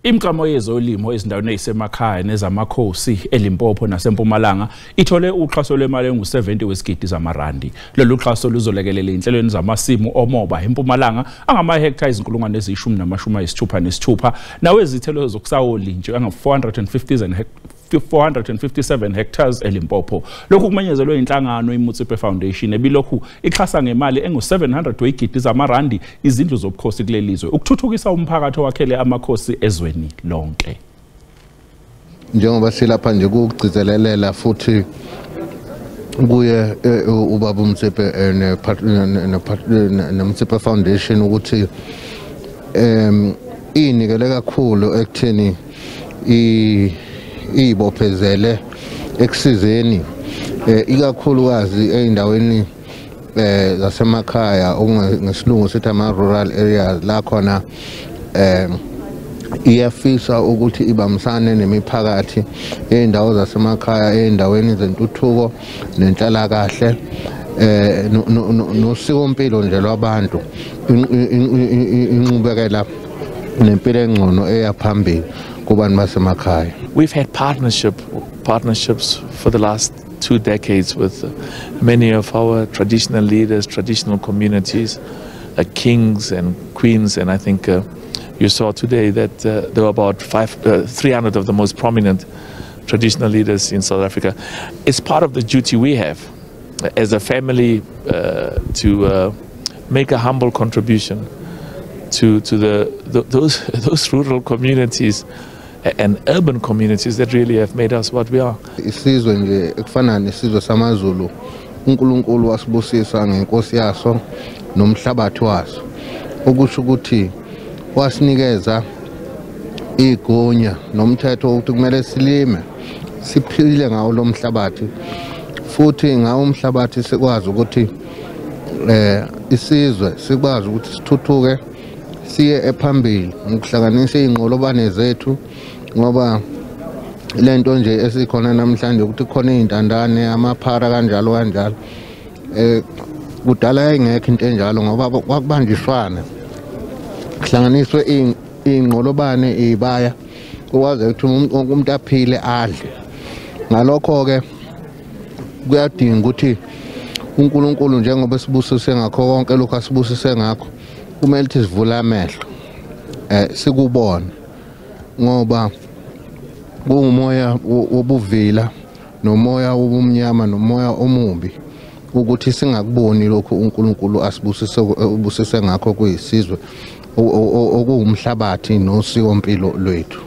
Imiklamo yezolimo ezindaweni ezisemakhaya nezamakhosi eLimpopo naseMpumalanga ithole uxhaso lwemali engu-70 wezigidi zamarandi. Loluxhaso luzolekelela inhlelweni zamasimu omoba eMpumalanga angama Hecter ezinkulungwane eziyishumi namashumi ayisithupha nesithupha nawezithelo zokusawolintshi anga-457 hectares eLimpopo. Lokhu kumenyezelwe inhlangano iMotsepe Foundation ebilokhu ixhasa ngemali engu-700 wezigidi zamarandi izindlu zobukhosi kulelizwe ukuthuthukisa umphakathi owakhele amakhosi ezweni lonke. Njengoba silapha nje ukugcizelela futhi kuye ubaba uMotsepe neMotsepe Foundation ukuthi inikele kakhulu ekutheni ibophezele ekusizeni ikakhulukazi eindaweni zasemakhaya ngesilungu sithi ama-rural areas la khona iyafisa ukuthi ibambisane nemiphakathi eindawo zasemakhaya eindaweni zentuthuko nenhlalakahle nosikompilo nje lwabantu inqubekela nempilo engcono eyaphambili kubantu basemakhaya. We've had partnerships for the last 2 decades with many of our traditional leaders, traditional communities, kings and queens, and I think you saw today that there were about 300 of the most prominent traditional leaders in South Africa. It's part of the duty we have as a family to make a humble contribution to those rural communities and urban communities that really have made us what we are. Isizwe nje ekufana nesizwe samaZulu uNkulunkulu wasibusisa ngenkosi yaso nomhlabathi waso okusho ukuthi wasinikeza igunya nomthetho ukuthi kumele silime siphile ngawo lo mhlabathi futhi ngawo umhlabathi sikwazi ukuthi isizwe sikwazi ukuthi sithuthuke siye ephambili ngokuhlanganisa izingqolobane zethu ngoba lento nje esikhona namhlanje ukuthi khona izintandane amaphara kanjalo kudala engekho into enjalo ngoba kwakubanjiswana kuhlanganiswe izingqolobane izibaya ukwazi ukuthi umuntu aphile adle ngalokho ke kuyadinga ukuthi uNkulunkulu njengoba sibusise ngakho konke lokho asibusise ngakho kumele ukuthi sivule amehlo sikubona ngoba kungumoya wobuvila nomoya wobumnyama nomoya omubi ukuthi singakuboni lokho uNkulunkulu asibusise ngakho kuyisizwe okuwumhlabathi nosikompilo lwethu.